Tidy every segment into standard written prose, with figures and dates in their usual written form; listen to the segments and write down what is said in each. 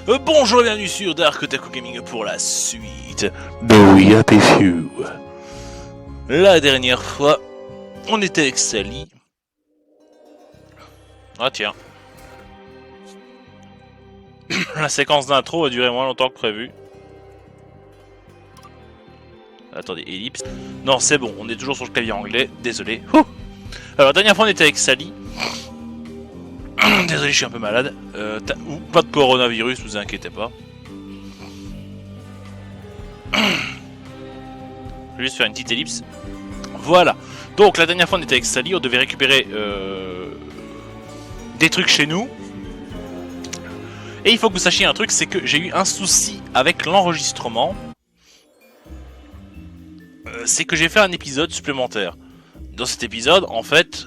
Bonjour et bienvenue sur DarkOtaku Gaming pour la suite de depuis. La dernière fois, on était avec Sally. Ah tiens. La séquence d'intro a duré moins longtemps que prévu. Attendez, ellipse. Non, c'est bon, on est toujours sur le clavier anglais, désolé. Ouh. Alors, la dernière fois, on était avec Sally. Désolé, je suis un peu malade. Pas de coronavirus, vous inquiétez pas. Je vais juste faire une petite ellipse. Voilà. Donc, la dernière fois, on était avec Sally, on devait récupérer des trucs chez nous. Et il faut que vous sachiez un truc, c'est que j'ai eu un souci avec l'enregistrement. C'est que j'ai fait un épisode supplémentaire. Dans cet épisode, en fait,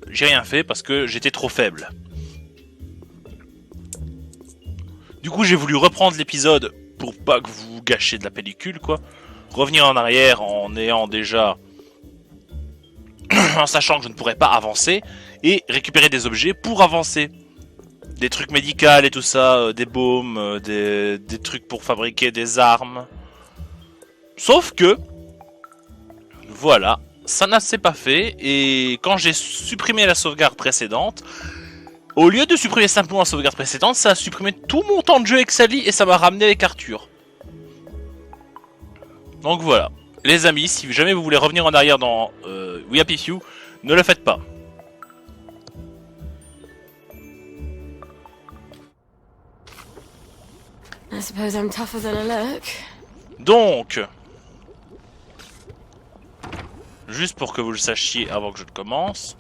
j'ai rien fait parce que j'étais trop faible. Du coup, j'ai voulu reprendre l'épisode pour pas que vous gâchiez de la pellicule, quoi. Revenir en arrière en ayant déjà... en sachant que je ne pourrais pas avancer, et récupérer des objets pour avancer. Des trucs médicaux et tout ça, des baumes, des trucs pour fabriquer des armes. Sauf que... voilà, ça n'a s'est pas fait, et quand j'ai supprimé la sauvegarde précédente, au lieu de supprimer simplement la sauvegarde précédente, ça a supprimé tout mon temps de jeu avec Sally et ça m'a ramené avec Arthur. Donc voilà, les amis, si jamais vous voulez revenir en arrière dans We Happy Few, ne le faites pas. I suppose I'm tougher than I look. Donc... juste pour que vous le sachiez avant que je ne commence,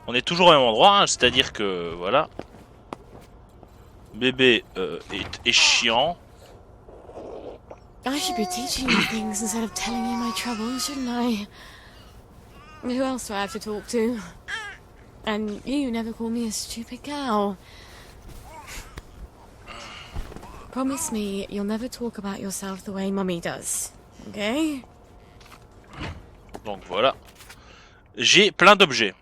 on est toujours au même endroit, hein, c'est-à-dire que voilà, bébé est chiant. I should be teaching you things instead of telling you my troubles, shouldn't I? Who else do I have to talk to? And you never call me a stupid girl. Promise me you'll never talk about yourself the way Mummy does, okay? Donc voilà, j'ai plein d'objets.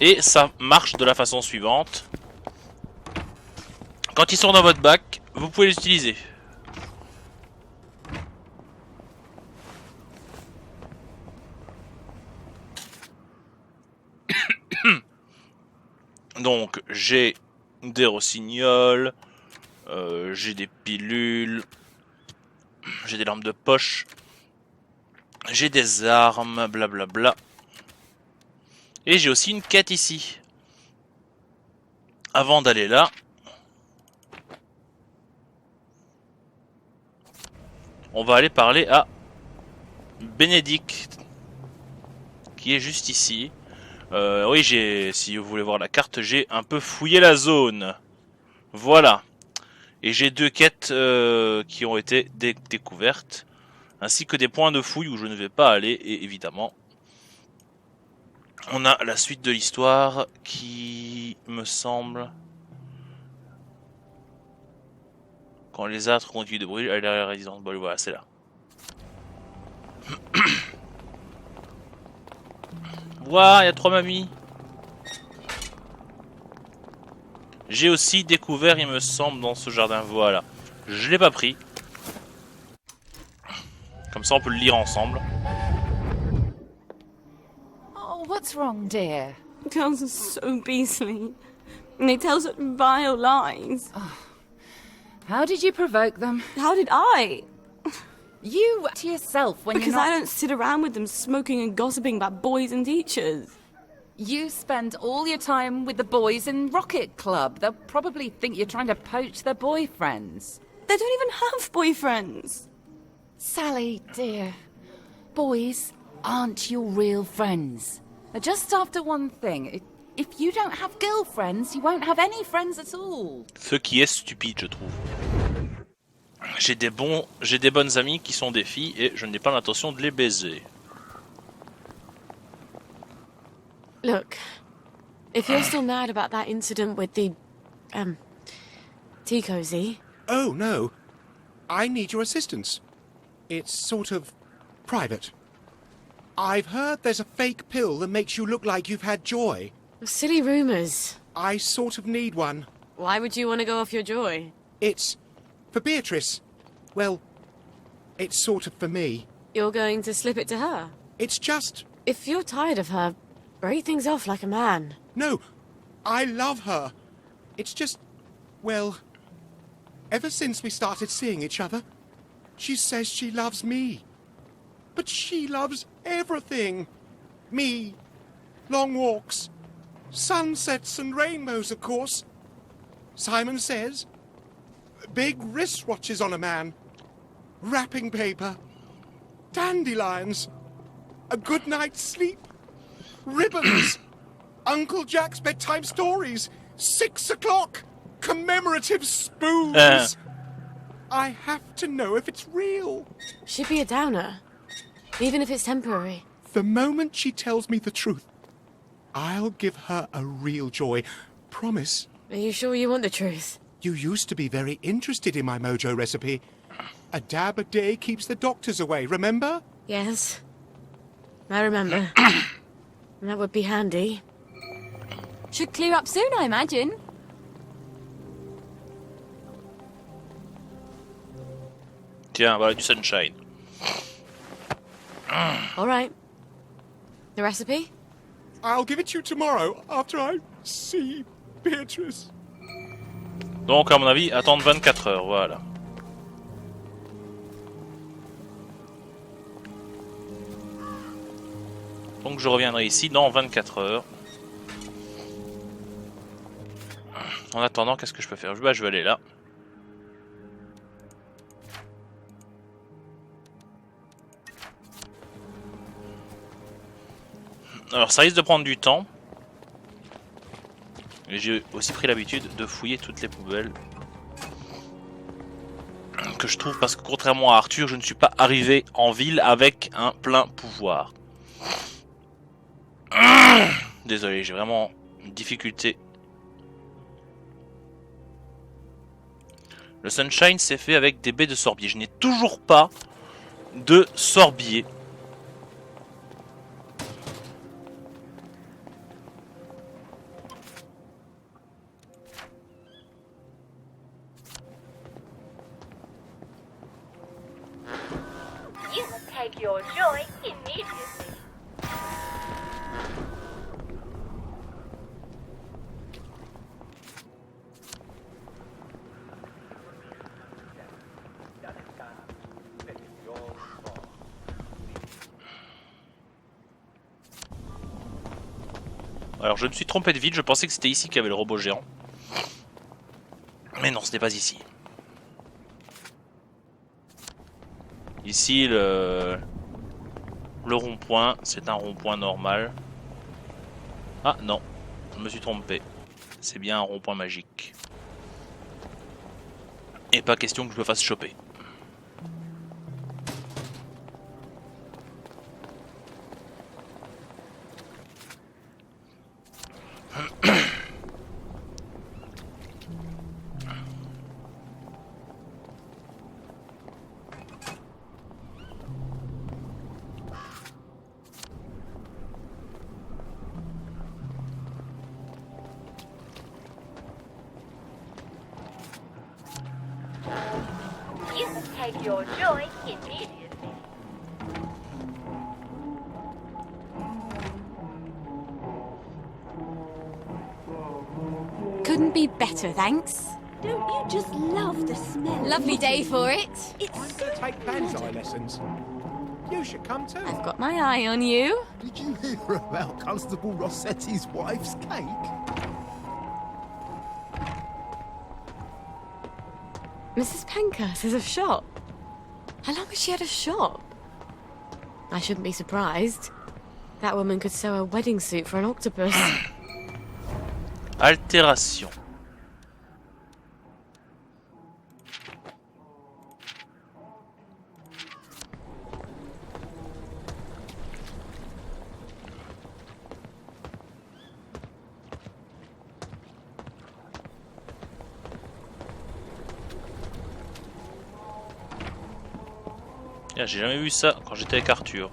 Et ça marche de la façon suivante. Quand ils sont dans votre bac, vous pouvez les utiliser. Donc j'ai des rossignols, j'ai des pilules, j'ai des lampes de poche. J'ai des armes, blablabla. Et j'ai aussi une quête ici. Avant d'aller là, on va aller parler à Bénédicte, qui est juste ici. Oui, si vous voulez voir la carte, j'ai un peu fouillé la zone. Voilà. Et j'ai deux quêtes qui ont été découvertes. Ainsi que des points de fouille où je ne vais pas aller, et évidemment, on a la suite de l'histoire qui me semble... quand les astres continuent de brûler, aller à la résidence. Bon, voilà, c'est là. Ouah, il y a 3 mamies. J'ai aussi découvert, il me semble, dans ce jardin, voilà. Je l'ai pas pris. Comme ça, on peut le lire ensemble. Oh, what's wrong, dear? Girls are so beastly. And they tell such vile lies. Oh. How did you provoke them? How did I? You to yourself when Because you're not... I don't sit around with them smoking and gossiping about boys and teachers. You spend all your time with the boys in Rocket Club. They'll probably think you're trying to poach their boyfriends. They don't even have boyfriends. Sally, dear, boys aren't your real friends. They're just after one thing. If you don't have girlfriends, you won't have any friends at all. Ce qui est stupide, je trouve. J'ai des bonnes amies qui sont des filles et je n'ai pas l'intention de les baiser. Look, if you're still mad about that incident with the, tea cozy. Oh, no. I need your assistance. It's sort of private. I've heard there's a fake pill that makes you look like you've had joy. Silly rumours. I sort of need one. Why would you want to go off your joy? It's for Beatrice. Well, it's sort of for me. You're going to slip it to her? It's just... If you're tired of her, break things off like a man. No, I love her. It's just... Well, ever since we started seeing each other, she says she loves me. But she loves everything. Me, long walks, sunsets and rainbows, of course. Simon says, big wristwatches on a man, wrapping paper, dandelions, a good night's sleep, ribbons, Uncle Jack's bedtime stories, 6 o'clock, commemorative spoons. I have to know if it's real. She'd be a downer, even if it's temporary. The moment she tells me the truth, I'll give her a real joy. Promise. Are you sure you want the truth? You used to be very interested in my mojo recipe. A dab a day keeps the doctors away, remember? Yes. I remember. That would be handy. Should clear up soon, I imagine. Tiens, voilà du sunshine. All right. The recipe? I'll give it to you tomorrow after I see Beatrice. Donc, à mon avis, attendre 24 heures, voilà. Donc, je reviendrai ici dans 24 heures. En attendant, qu'est-ce que je peux faire? Bah, je vais aller là. Alors, ça risque de prendre du temps. Et j'ai aussi pris l'habitude de fouiller toutes les poubelles que je trouve, parce que contrairement à Arthur, je ne suis pas arrivé en ville avec un plein pouvoir. Désolé, j'ai vraiment une difficulté. Le sunshine s'est fait avec des baies de sorbier. Je n'ai toujours pas de sorbier. You will take your joy immediately. Alors je me suis trompé de ville, je pensais que c'était ici qu'il y avait le robot géant. Mais non, ce n'est pas ici. Ici, le rond-point, c'est un rond-point normal. Ah non, je me suis trompé. C'est bien un rond-point magique. Et pas question que je me fasse choper. You will take your joy immediately. Couldn't be better, thanks. Don't you just love the smell? Lovely day for it. It's I'm going to take banzai lessons. You should come too. I've got my eye on you. Did you hear about Constable Rossetti's wife's cake? Mrs. Pankhurst has a shop. How long has she had a shop? I shouldn't be surprised. That woman could sew a wedding suit for an octopus. Altération. J'ai jamais vu ça quand j'étais avec Arthur.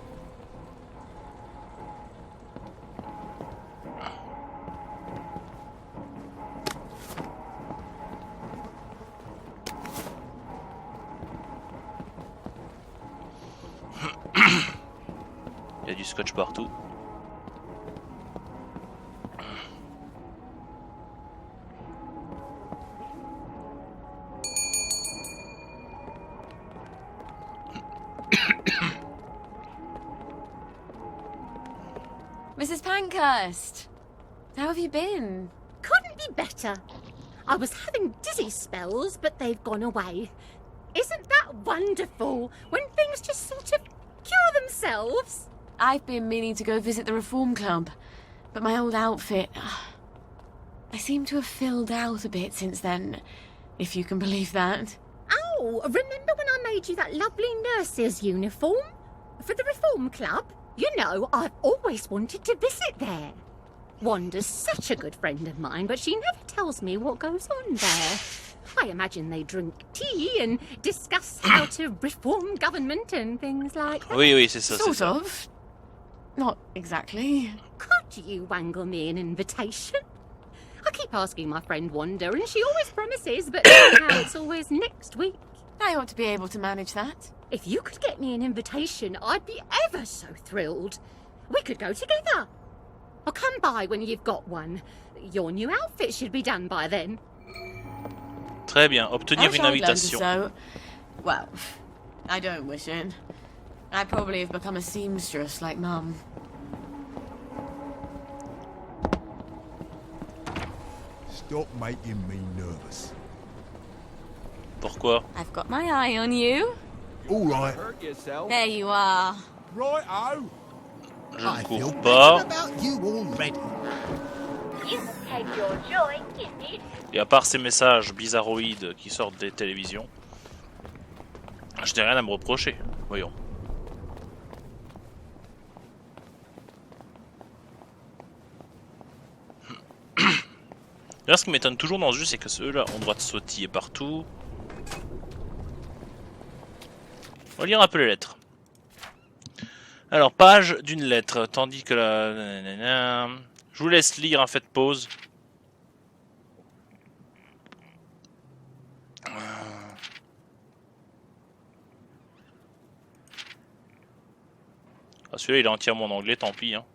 scotch partout. Mrs. Pankhurst, how have you been? Couldn't be better. I was having dizzy spells, but they've gone away. Isn't that wonderful when things just sort of cure themselves? I've been meaning to go visit the Reform Club, but my old outfit... I seem to have filled out a bit since then, if you can believe that. Oh, remember when I made you that lovely nurse's uniform? For the Reform Club? You know, I've always wanted to visit there. Wanda's such a good friend of mine, but she never tells me what goes on there. I imagine they drink tea and discuss how to reform government and things like that. Oui, oui, c'est ça, c'est Sort ça. of. Not exactly. Could you wangle me an invitation? I keep asking my friend Wanda, and she always promises, but somehow it's always next week. I ought to be able to manage that. If you could get me an invitation, I'd be ever so thrilled. We could go together. I'll come by when you've got one. Your new outfit should be done by then. Très bien, obtenir I une shall learn to invitation. sew. Well, I don't wish it. I probably have become a seamstress like Mum. Stop making me nervous. Pourquoi? I've got my eye on you. All right. There you are. Right-o. Je I ne feel cours better pas. about you already. You take your joy in it. Et à part ces messages bizarroïdes qui sortent des télévisions, je n'ai rien à me reprocher. Voyons. Là, ce qui m'étonne toujours dans ce jeu, c'est que ceux-là ont le droit de sautiller partout. On va lire un peu les lettres. Alors, page d'une lettre, tandis que la... nanana. Je vous laisse lire, hein, faites pause. Ah, celui-là, il est entièrement en anglais, tant pis. Hein.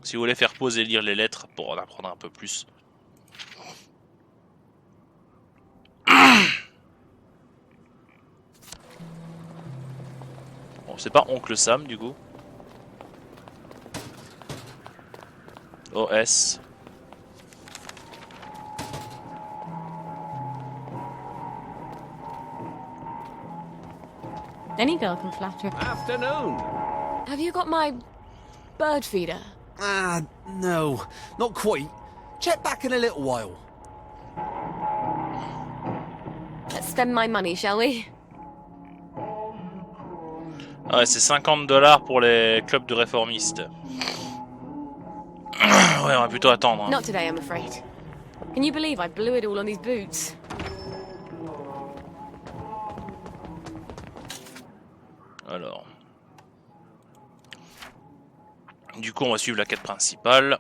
Si vous voulez faire pause et lire les lettres pour en apprendre un peu plus. Bon, c'est pas Oncle Sam, du coup. OS. Any girl can flatter. Afternoon. Have you got my bird feeder? Ah, no, not quite. Check back in a little while. Let's spend my money, shall we? Ah ouais, c'est $50 pour les clubs de réformistes. Ouais, on va plutôt attendre. Hein. Not today, I'm afraid. Can you believe I blew it all on these boots? Alors. Du coup, on va suivre la quête principale.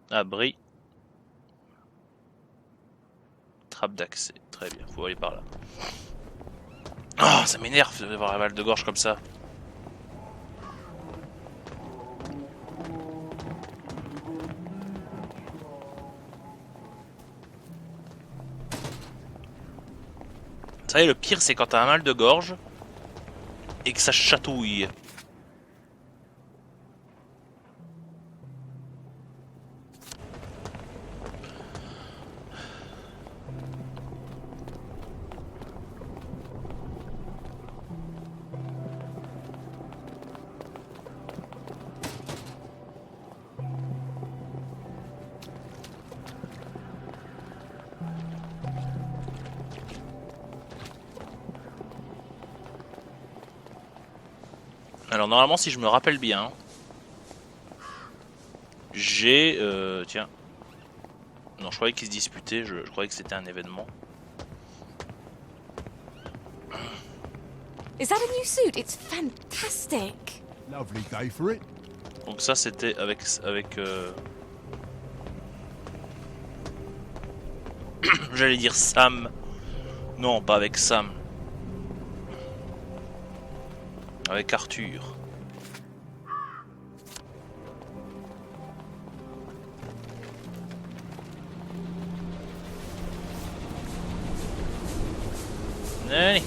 Abri. Trappe d'accès. Très bien, faut aller par là. Oh, ça m'énerve d'avoir un mal de gorge comme ça. Vous savez, le pire, c'est quand t'as un mal de gorge et que ça chatouille. Alors normalement, si je me rappelle bien, j'ai... tiens. Non, je croyais qu'ils se disputaient, je croyais que c'était un événement. Is that a new suit? It's fantastic. Lovely day for it. Donc ça c'était avec j'allais dire Sam. Non, pas avec Sam. Avec Arthur. Allez.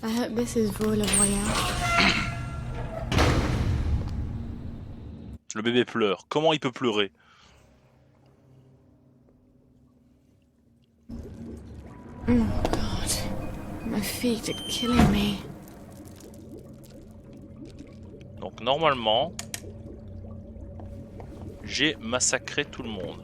I hope this is for le voyage. Le bébé pleure. Comment il peut pleurer? Oh God, my feet are killing me. Donc normalement, j'ai massacré tout le monde.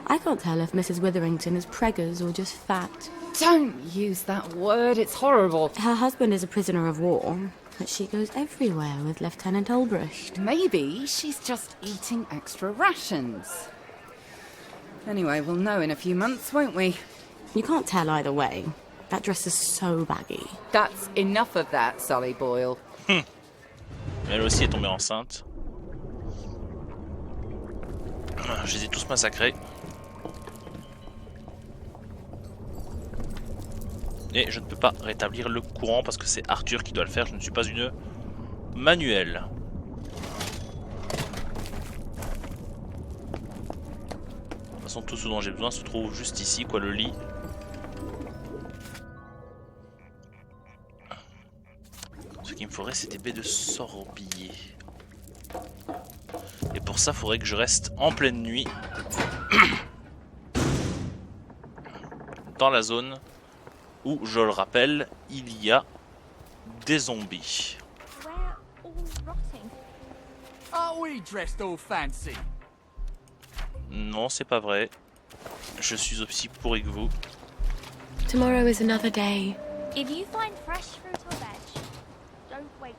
I can't tell if Mrs. Witherington is preggers or just fat. Don't use that word, it's horrible. Her husband is a prisoner of war, but she goes everywhere with Lieutenant Ulbricht. Maybe she's just eating extra rations. Anyway, we'll know in a few months, won't we? You can't tell either way. That dress is so baggy. That's enough of that, Sully Boyle. Elle aussi est tombée enceinte. Je les ai tous massacrés. Et je ne peux pas rétablir le courant parce que c'est Arthur qui doit le faire. Je ne suis pas une manuelle. De toute façon, tout ce dont j'ai besoin se trouve juste ici, quoi, le lit. Ce qu'il me faudrait, c'est des baies de sorbier. Et pour ça, il faudrait que je reste en pleine nuit dans la zone où, je le rappelle, il y a des zombies. We're all rotting. Are we dressed all fancy? Non, c'est pas vrai. Je suis aussi pourri que vous. Tomorrow is another day. If you find fresh fruit or veg, don't wait.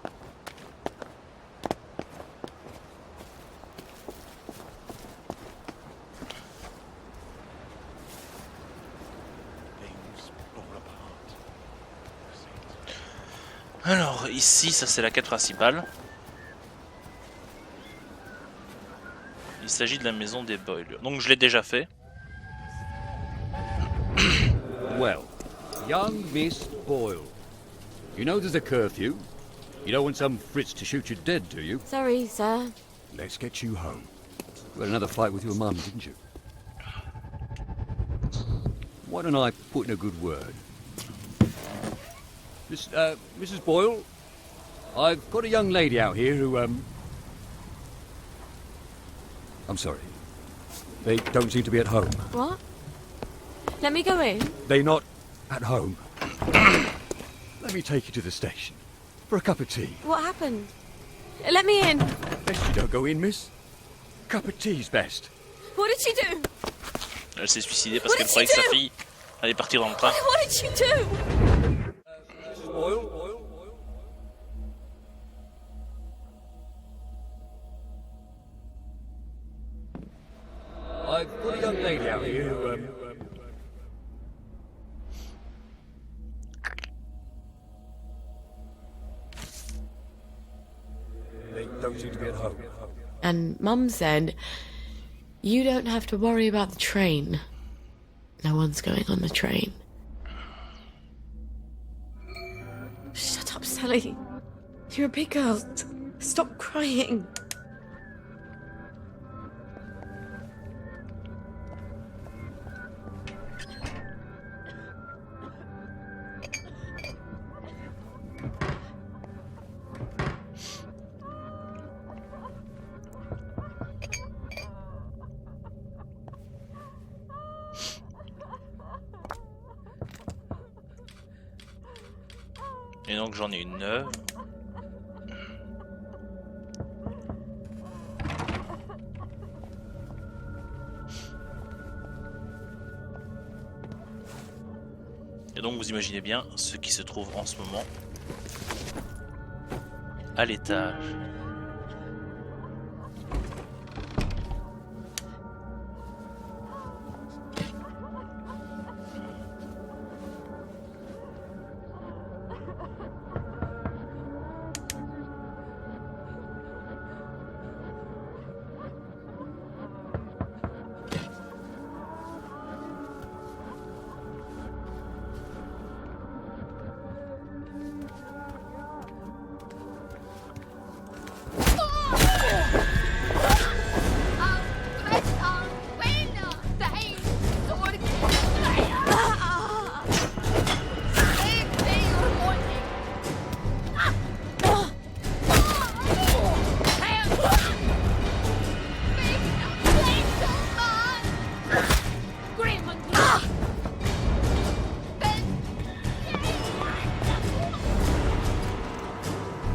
Alors, ici, ça c'est la quête principale. Il s'agit de la maison des Boyle. Donc je l'ai déjà fait. Well, young Miss Boyle. You know there's a curfew? You don't want some Fritz to shoot you dead, do you? Sorry, sir. Let's get you home. You had another fight with your mum, didn't you? Why don't I put in a good word? Mrs. Boyle, I've got a young lady out here who, I'm sorry. They don't seem to be at home. What? Let me go in. They're not at home. Let me take you to the station. For a cup of tea. What happened? Let me in. Best you don't go in, miss. Cup of tea's best. What did she do? Elle s'est suicidée parce qu'elle croyait que sa fille allait partir dans le train. What did she do? Mrs. Boyle? I've got a young lady out here who, they don't seem to be at home. And Mum said, you don't have to worry about the train. No one's going on the train. Shut up, Sally. You're a big girl. Stop crying. Et donc j'en ai une neuve. donc vous imaginez bien ce qui se trouve en ce moment à l'étage.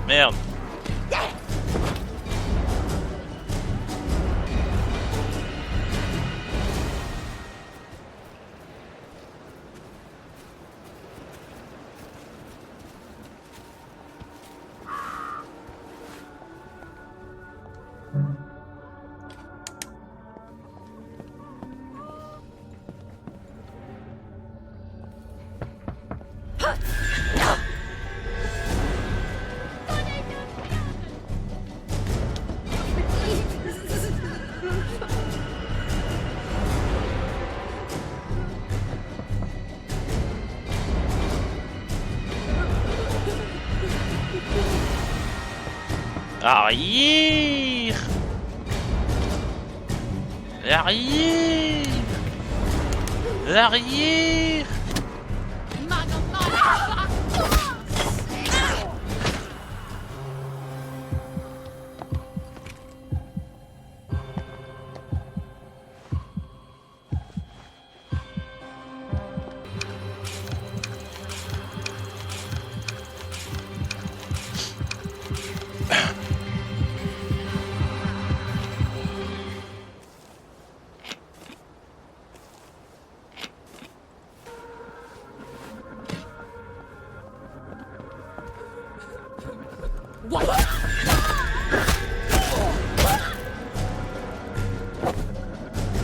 Merde. Arrière. Arrière. Arrière.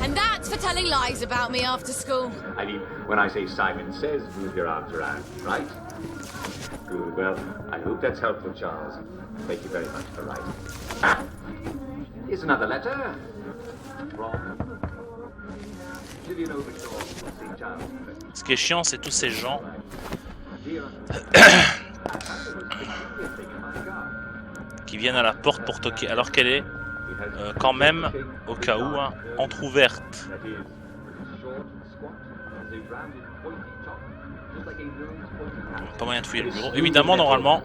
And that's for telling lies about me after school. I mean, when I say Simon Says, move your arms around, right? Good, well, I hope that's helpful, Charles. Thank you very much for writing. Here's another letter. From Julian Overshaw, St. Charles. Ce qui est chiant, c'est tous ces gens qui viennent à la porte pour toquer, alors qu'elle est quand même, au cas où, hein, entrouverte. Pas moyen de fouiller le bureau. Évidemment, normalement,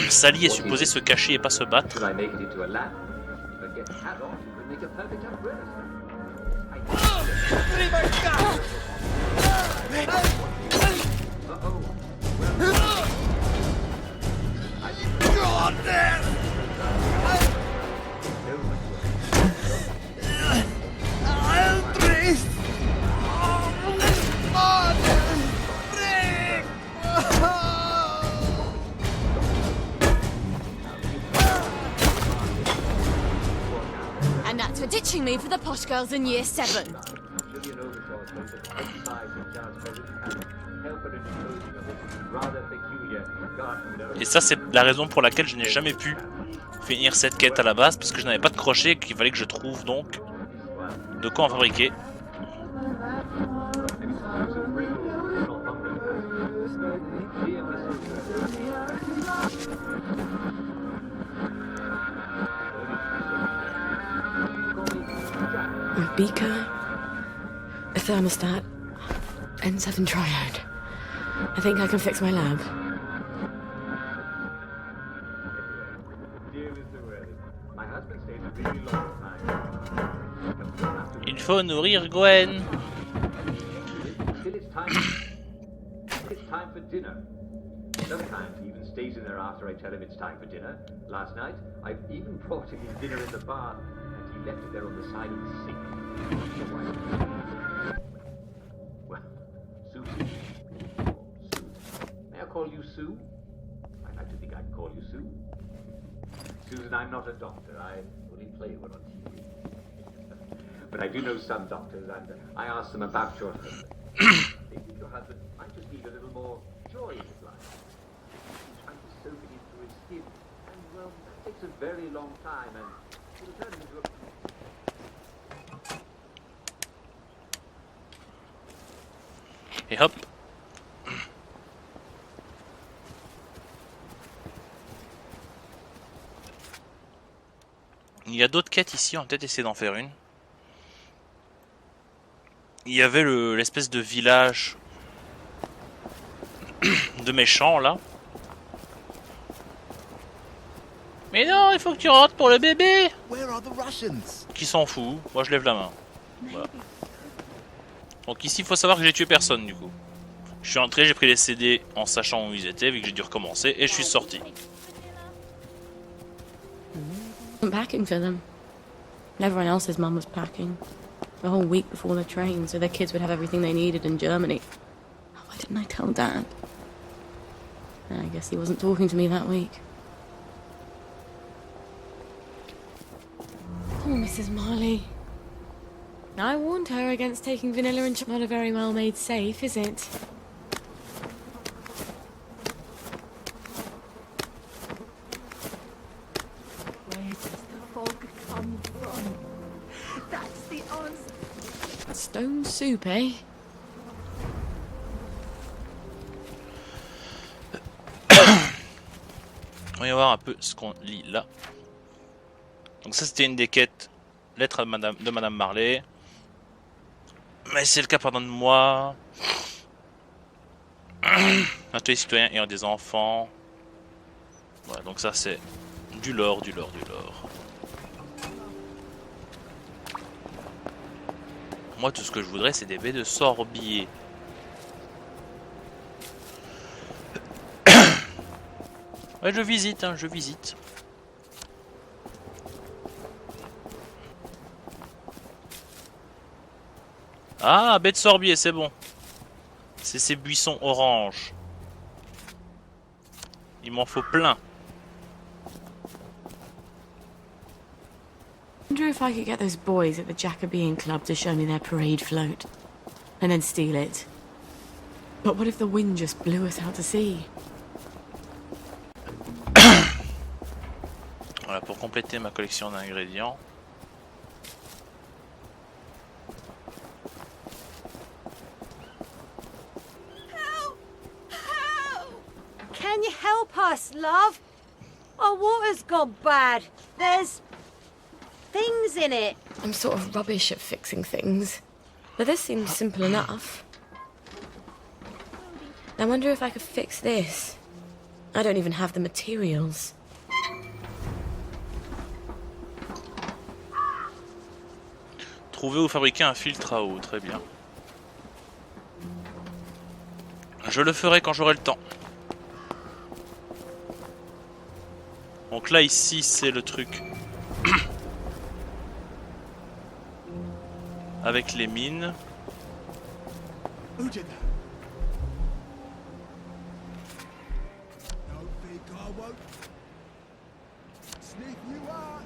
Sally est supposée se cacher et pas se battre. And that's for ditching me for the posh girls in year 7. Et ça, c'est la raison pour laquelle je n'ai jamais pu finir cette quête à la base, parce que je n'avais pas de crochet et qu'il fallait que je trouve donc de quoi en fabriquer. A beaker, a thermostat, N7 triode. I think I can fix my lab. Il faut nourrir Gwen. It's time for dinner. Sometimes he even stays in there after I tell him it's time for dinner. Last night, I even brought him his dinner in the bar, and he left it there on the side of the sink. Well, Susie, call you Sue? I like to think I'd call you Sue. Susan, I'm not a doctor. I only play one on TV. But I do know some doctors, and I asked them about your husband. They think your husband might just need a little more joy in his life. He's trying to soak it into his skin. And, well, that takes a very long time, and it'll turn him into a... Et hop. Il y a d'autres quêtes ici, on va peut-être essayer d'en faire une. Il y avait l'espèce de village de méchants là. Mais non, il faut que tu rentres pour le bébé. Qui s'en fout? Moi je lève la main. Voilà. Donc ici il faut savoir que j'ai tué personne du coup. Je suis entré, j'ai pris les CD en sachant où ils étaient, vu que j'ai dû recommencer, et je suis sorti. I'm packing for them. Everyone else's mum was packing. A whole week before the train, so their kids would have everything they needed in Germany. Oh, why didn't I tell Dad? I guess he wasn't talking to me that week. Oh, Mrs. Marley. I warned her against taking vanilla and chocolate. Not a very well-made safe, is it? Where does the fog come from? That's the answer. Stone soup, eh? On va voir un peu ce qu'on lit là. Donc ça c'était une des quêtes. Lettre de Madame Marley. Mais c'est le cas, pardonne-moi. Atelier citoyen et des enfants. Voilà, donc ça c'est du lore, du lore, du lore. Moi tout ce que je voudrais c'est des baies de sorbier. Ouais, je visite, hein, je visite. Ah, baie de sorbier, c'est bon. C'est ces buissons oranges. Il m'en faut plein. I wonder if I could get those boys at the Jacobean Club to show me their parade float. And then steal it. But what if the wind just blew us out to sea? Voilà, pour compléter ma collection d'ingrédients. Can you help us, love? Our water's gone bad. There's things in it. I'm sort of rubbish at fixing things. But this seems simple enough. I wonder if I could fix this. I don't even have the materials. Trouver ou fabriquer un filtre à eau, très bien. Je le ferai quand j'aurai le temps. Donc là ici c'est le truc avec les mines. Who did that? Don't think I won't sniff you out.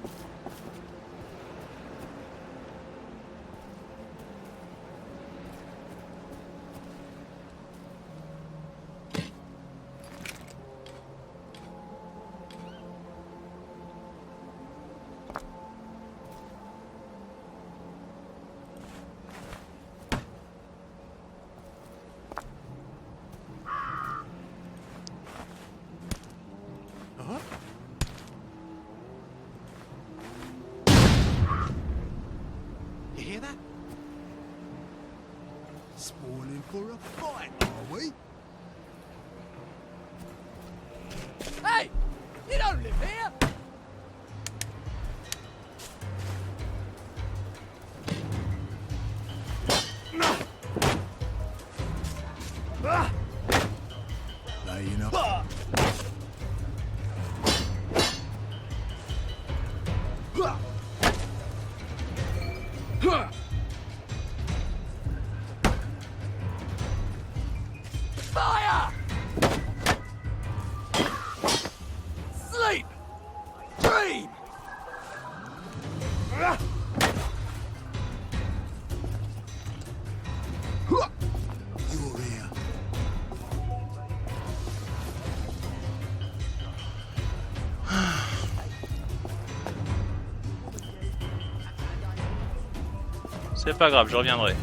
C'est pas grave, je reviendrai.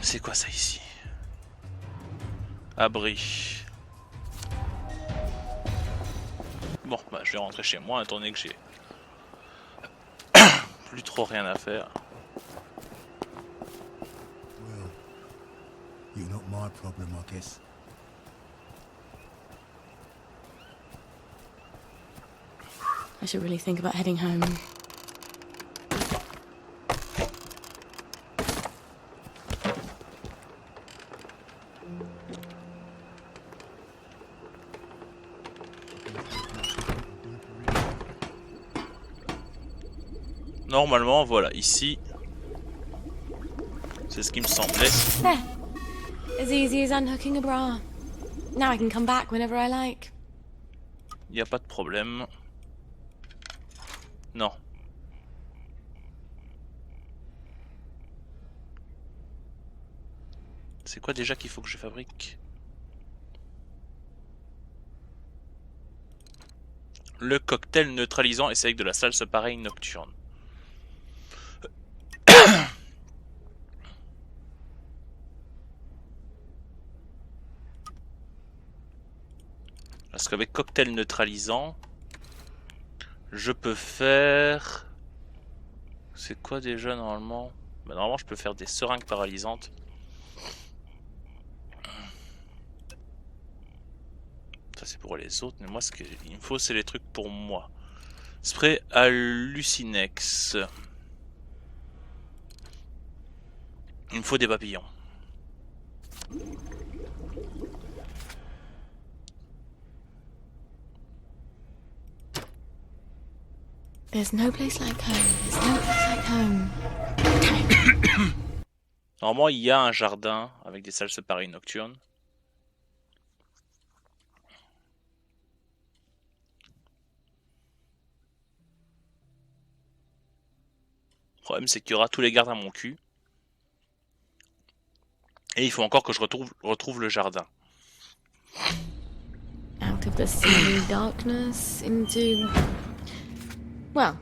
C'est quoi ça ici? Abri. Bon, bah je vais rentrer chez moi, étant donné que j'ai plus trop rien à faire. Well, you're not my problem, I guess. I should really think about heading home. Normalement, voilà, ici, c'est ce qui me semblait. There. As easy as unhooking a bra. Now I can come back whenever I like. Il n'y a pas de problème. Non. C'est quoi déjà qu'il faut que je fabrique? Le cocktail neutralisant et c'est avec de la salse pareille nocturne. Parce qu'avec cocktail neutralisant, je peux faire... C'est quoi déjà normalement? Bah, normalement je peux faire des seringues paralysantes. Ça c'est pour les autres, mais moi ce qu'il me faut c'est les trucs pour moi. Spray hallucinex. Il me faut des papillons. There's no place like home. There's no place like home. Normalement il y a un jardin avec des salles pareilles nocturnes. Le problème c'est qu'il y aura tous les gardes à mon cul. Et il faut encore que je retrouve le jardin. Out of the semi darkness into... Well,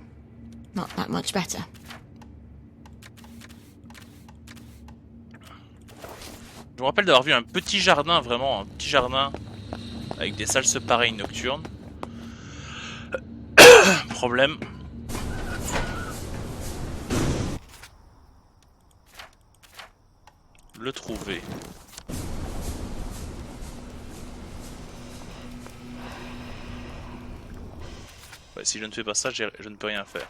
not that much better. Je me rappelle d'avoir vu un petit jardin, vraiment un petit jardin avec des salles pareilles nocturnes. Problème. Le trouver. Ouais, si je ne fais pas ça, je ne peux rien faire.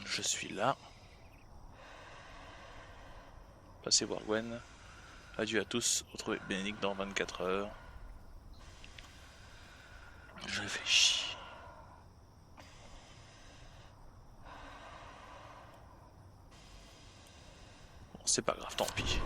Je suis là. Passez voir Gwen. Adieu à tous. Retrouvez Bénédicte dans 24 heures. Je fais chier. Bon, c'est pas grave, tant pis.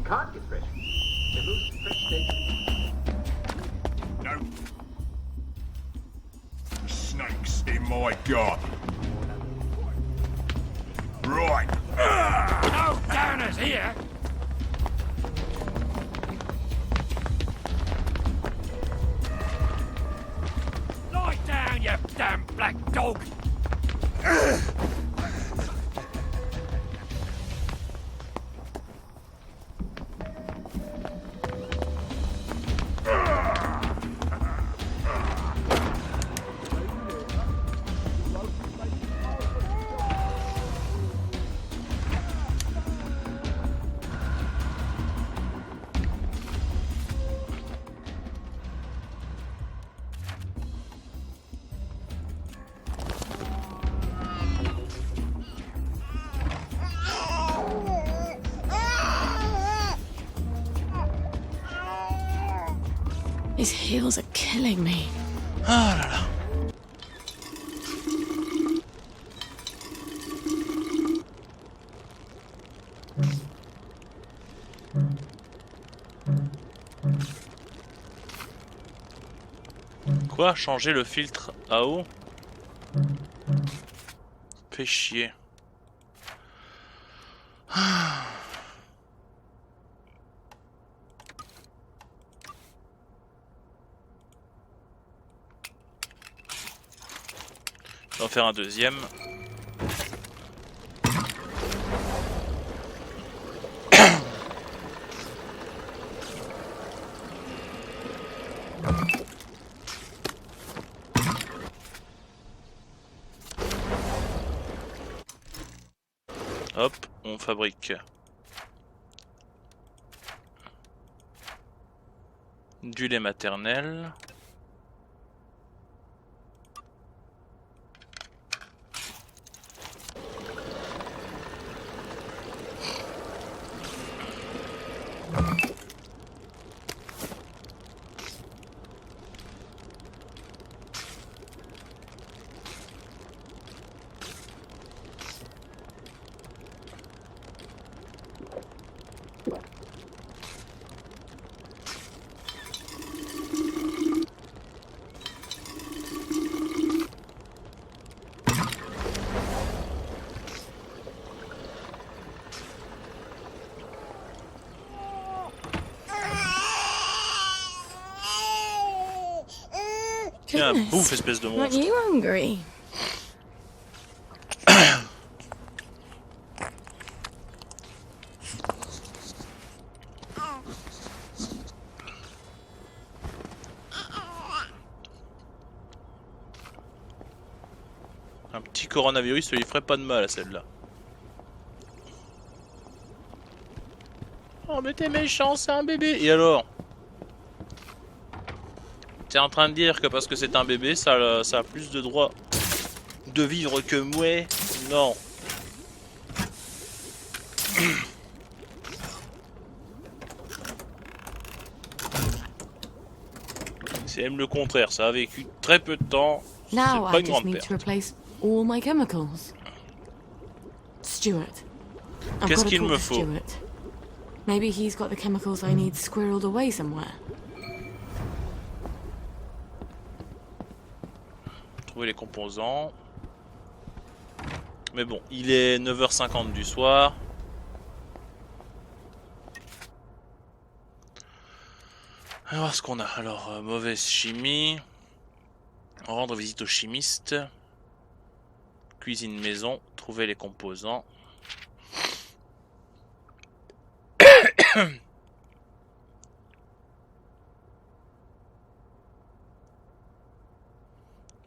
Can't get fresh. Devil's fresh steak. No. Snakes in my garden. Right. No downers here. Lie down, you damn black dog. His heels are killing me. Ah là là. Quoi? Changer le filtre à eau? Fais chier. Je vais en faire un deuxième. Hop, on fabrique du lait maternel. Tiens, bouffe, espèce de Aren't monstre. you hungry? Un petit coronavirus, ça lui ferait pas de mal à celle-là. Oh mais t'es méchant, c'est un bébé. Et alors? T'es en train de dire que parce que c'est un bébé, ça a plus de droits de vivre que moi? Non. C'est même le contraire, ça a vécu très peu de temps. C'est Now pas I une just grande need perte. to replace all my chemicals. Stuart. I've Qu'est-ce got to qu'il talk me to faut? Stuart. Maybe he's got the chemicals I need squirreled away somewhere. Trouver les composants. Mais bon, il est 9h50 du soir. On va voir ce qu'on a. Alors, mauvaise chimie. Rendre visite au chimiste. Cuisine maison. Trouver les composants.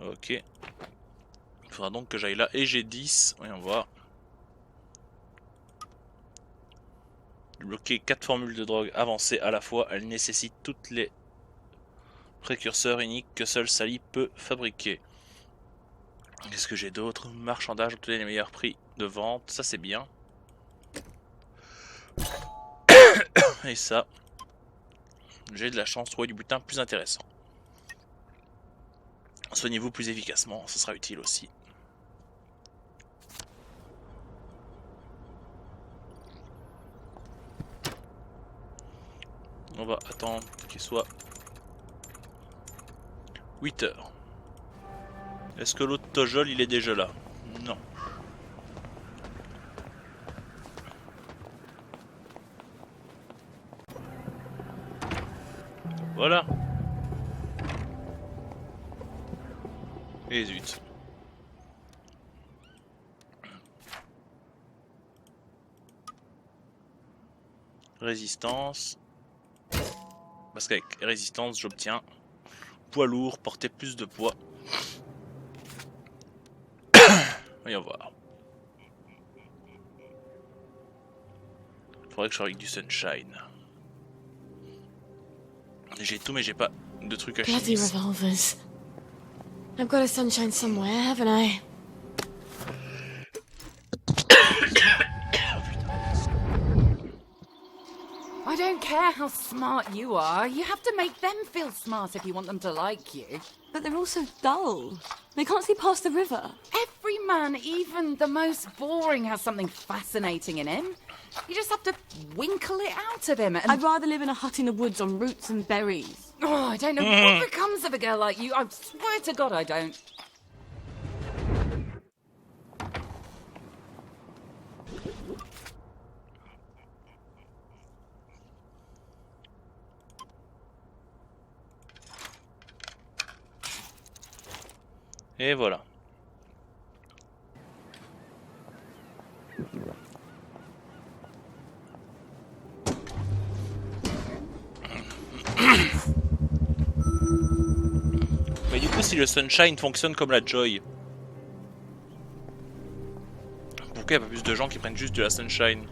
Ok. Il faudra donc que j'aille là. Et j'ai 10. Voyons voir. Bloquer 4 formules de drogue avancées à la fois. Elles nécessitent toutes les précurseurs uniques que seul Sally peut fabriquer. Qu'est-ce que j'ai d'autre? Marchandage, obtenir les meilleurs prix de vente. Ça, c'est bien. Et ça. J'ai de la chance de trouver du butin plus intéressant. Soignez-vous plus efficacement. Ce sera utile aussi. On va attendre qu'il soit 8 heures. Est-ce que l'autre tojol il est déjà là? Non. Voilà. Et zut. Résistance. Parce qu'avec résistance, j'obtiens poids lourd, porter plus de poids. Voyons voir. Faudrait que je sois avec du sunshine. J'ai tout, mais j'ai pas de trucs à Bloody chier. revolvers. I've got a sunshine somewhere, haven't I? I don't care how smart you are. You have to make them feel smart if you want them to like you. But they're all so dull. They can't see past the river. Every man, even the most boring, has something fascinating in him. You just have to winkle it out of him. And... I'd rather live in a hut in the woods on roots and berries. Oh, I don't know what becomes of a girl like you. I swear to God I don't. Et voilà. Mais du coup, si le Sunshine fonctionne comme la Joy, pourquoi il n'y a pas plus de gens qui prennent juste de la Sunshine?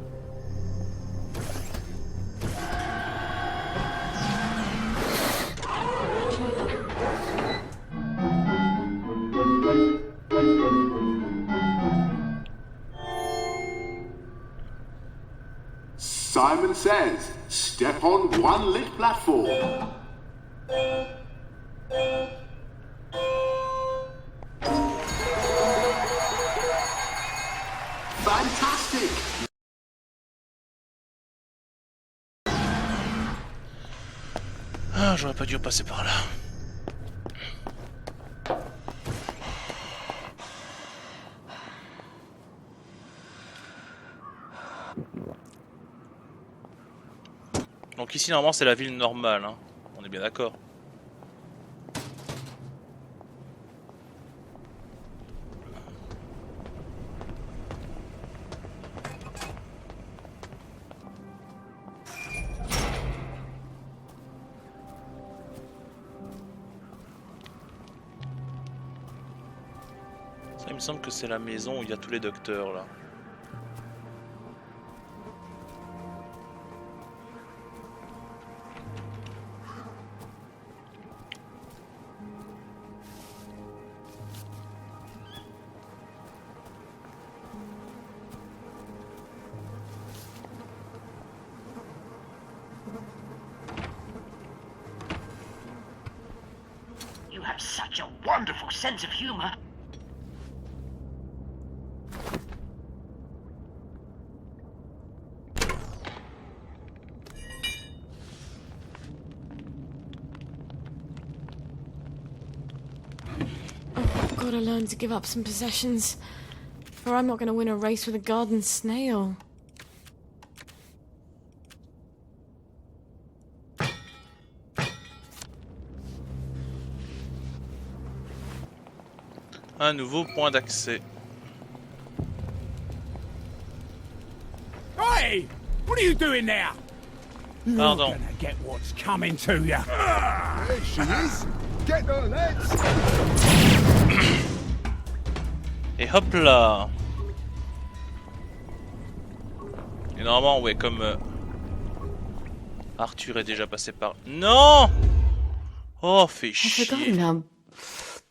Simon says, step on one lit platform. Fantastic! Ah, j'aurais pas dû passer par là. Donc ici normalement c'est la ville normale, hein. On est bien d'accord. Ça il me semble que c'est la maison où il y a tous les docteurs là. You have such a wonderful sense of humor. I've got to learn to give up some possessions, or I'm not going to win a race with a garden snail. Un nouveau point d'accès. Hey! What are you doing there? Pardon. You're gonna get what's coming to you. There she is. Get her, lads. Et hop là. Et normalement, ouais, comme Arthur est déjà passé par... Non! Oh, fais I've chier. forgotten how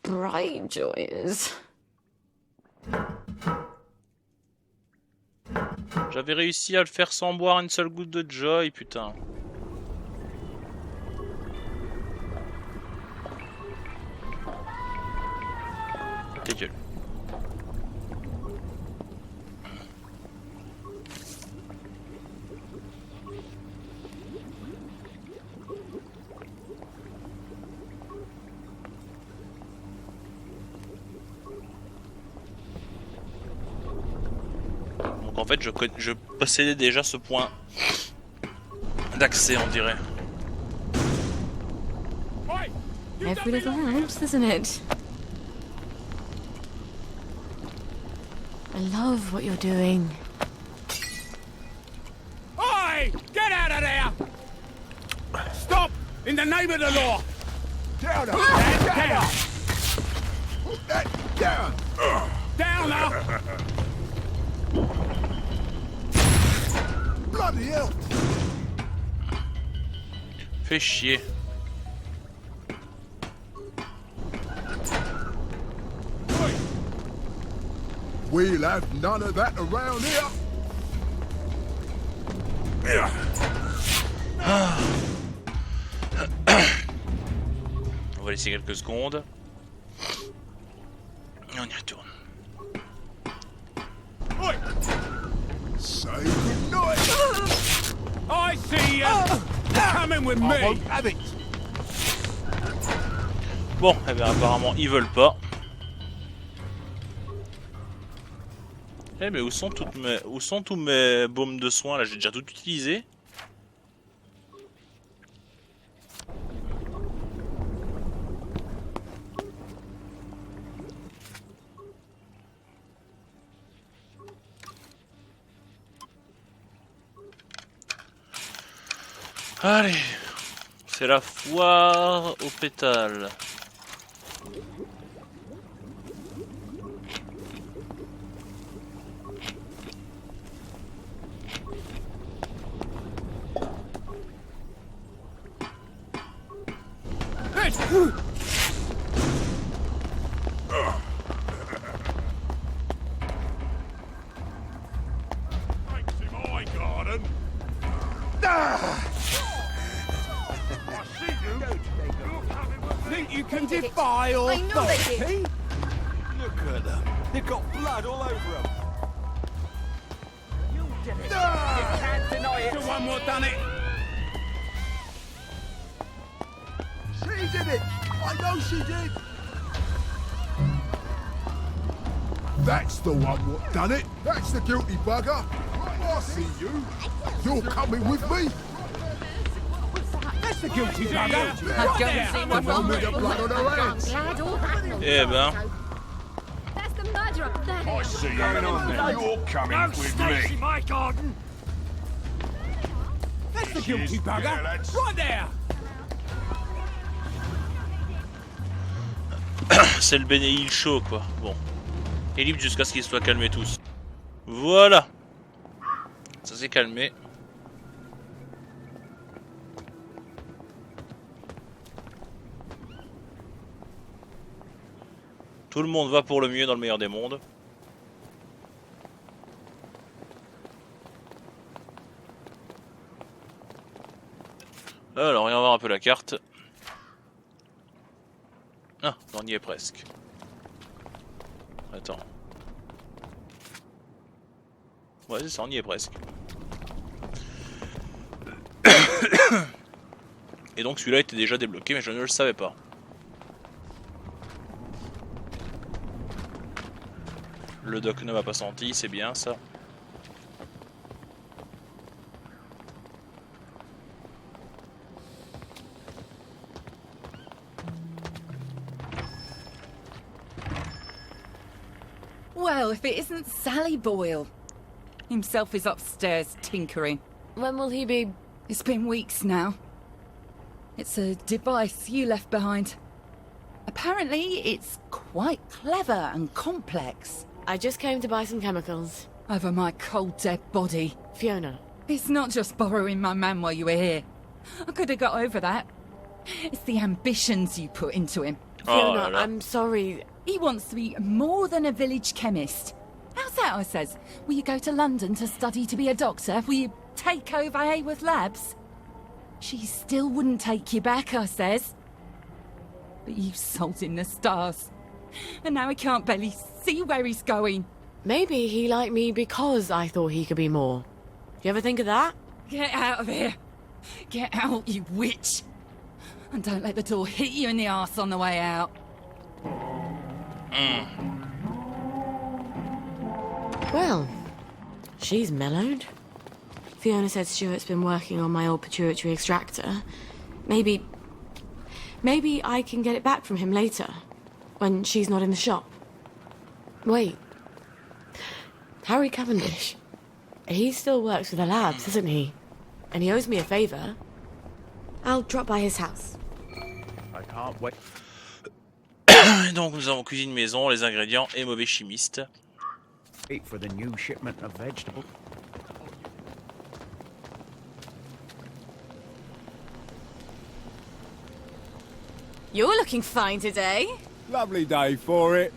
bright joy is. J'avais réussi à le faire sans boire une seule goutte de joy, putain. Ta gueule. Donc en fait je possédais déjà ce point d'accès, on dirait. Every little helps, doesn't it? I love what you're doing. Oi! Get out of there! Stop! In the name of the law! Down, Down! Put that down. Down now! Bloody hell. Fais chier. We'll have none of that around here. On va laisser quelques secondes. Et on y retourne. Say goodnight. I see you! Coming with I me! won't have it. Bon, eh bien apparemment ils veulent pas. Eh mais où sont tous mes baumes de soins là? J'ai déjà tout utilisé. Allez, c'est la foire aux pétales. Think you can defy authority? Look at them. They've got blood all over them. You did it. You can't deny it. The one more done it. She did it. I know she did. That's the one what done it. That's the guilty bugger. I see you. You're coming with me. That's the guilty bugger. I don't see what's wrong with the blood on her hands. Eh ben. That's the murderer. I see you. You're coming with me. my garden. That's the guilty bugger. Yeah, that's- Right there. C'est le bénéil chaud quoi. Bon. Il est libre jusqu'à ce qu'ils soient calmés tous. Voilà. Ça s'est calmé. Tout le monde va pour le mieux dans le meilleur des mondes. Alors, on va voir un peu la carte. Ah, on y est presque. Attends. Ouais, c'est ça, on y est presque. Et donc celui-là était déjà débloqué, mais je ne le savais pas. Le doc ne m'a pas senti, c'est bien ça. Well, if it isn't Sally Boyle. Himself is upstairs tinkering. When will he be? It's been weeks now. It's a device you left behind. Apparently, it's quite clever and complex. I just came to buy some chemicals. Over my cold, dead body. Fiona. It's not just borrowing my man while you were here. I could have got over that. It's the ambitions you put into him. Fiona, I'm sorry. He wants to be more than a village chemist. How's that, I says? Will you go to London to study to be a doctor? Will you take over Haworth Labs? She still wouldn't take you back, I says. But you sold him the stars. And now he can't barely see where he's going. Maybe he liked me because I thought he could be more. You ever think of that? Get out of here. Get out, you witch. And don't let the door hit you in the arse on the way out. Well, she's mellowed. Fiona said Stuart's been working on my old pituitary extractor. Maybe I can get it back from him later, when she's not in the shop. Wait. Harry Cavendish. He still works for the labs, doesn't he? And he owes me a favour. I'll drop by his house. I can't wait. Donc nous avons cuisine maison, les ingrédients et mauvais chimiste. Wait for the new shipment of vegetables. You're looking fine today. Lovely day for it.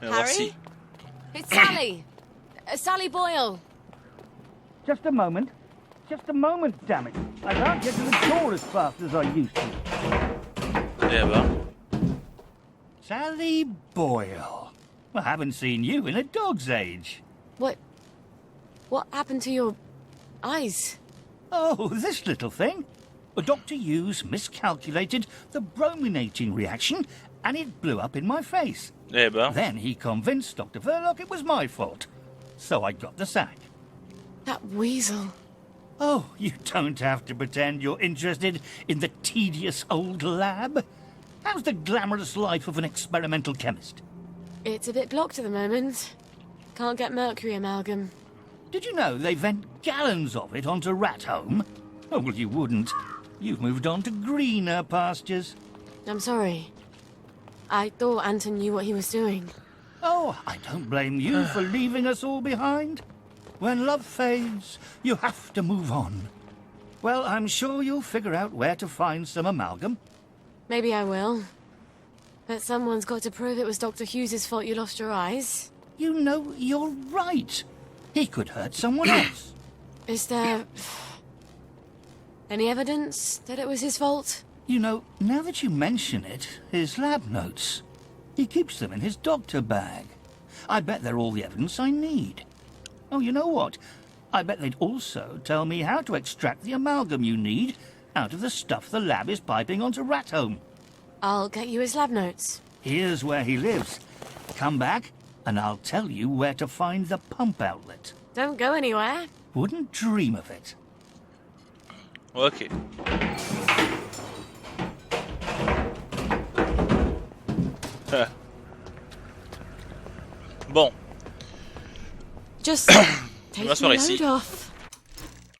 Harry? It's Sally. Sally Boyle. Just a moment. Just a moment, damn it. I can't get to the door as fast as I used to. Eh ben. Sally Boyle. I haven't seen you in a dog's age. What happened to your eyes? Oh, this little thing. Dr. Hughes miscalculated the brominating reaction and it blew up in my face. Eh ben. Then he convinced Dr. Verloc it was my fault. So I got the sack. That weasel. Oh, you don't have to pretend you're interested in the tedious old lab. How's the glamorous life of an experimental chemist? It's a bit blocked at the moment. Can't get mercury amalgam. Did you know they vent gallons of it onto Rat Home? Oh, well, you wouldn't. You've moved on to greener pastures. I'm sorry. I thought Anton knew what he was doing. Oh, I don't blame you for leaving us all behind. When love fades, you have to move on. Well, I'm sure you'll figure out where to find some amalgam. Maybe I will. But someone's got to prove it was Dr. Hughes' fault you lost your eyes. You know, you're right. He could hurt someone else. Is there any evidence that it was his fault? You know, now that you mention it, his lab notes. He keeps them in his doctor bag. I bet they're all the evidence I need. Oh, you know what? I bet they'd also tell me how to extract the amalgam you need out of the stuff the lab is piping onto Rat Home. I'll get you his lab notes. Here's where he lives. Come back, and I'll tell you where to find the pump outlet. Don't go anywhere. Wouldn't dream of it. Ok. Bon. Just On take va s'asseoir the ici. load off.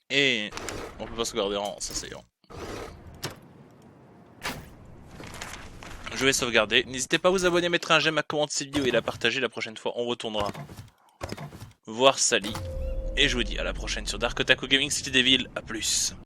Et on peut pas sauvegarder en s'asseyant. Je vais sauvegarder. N'hésitez pas à vous abonner, mettre un j'aime, à commenter cette vidéo et la partager. La prochaine fois, on retournera voir Sally. Et je vous dis à la prochaine sur DarkOtaku Gaming, c'était Devil. A plus.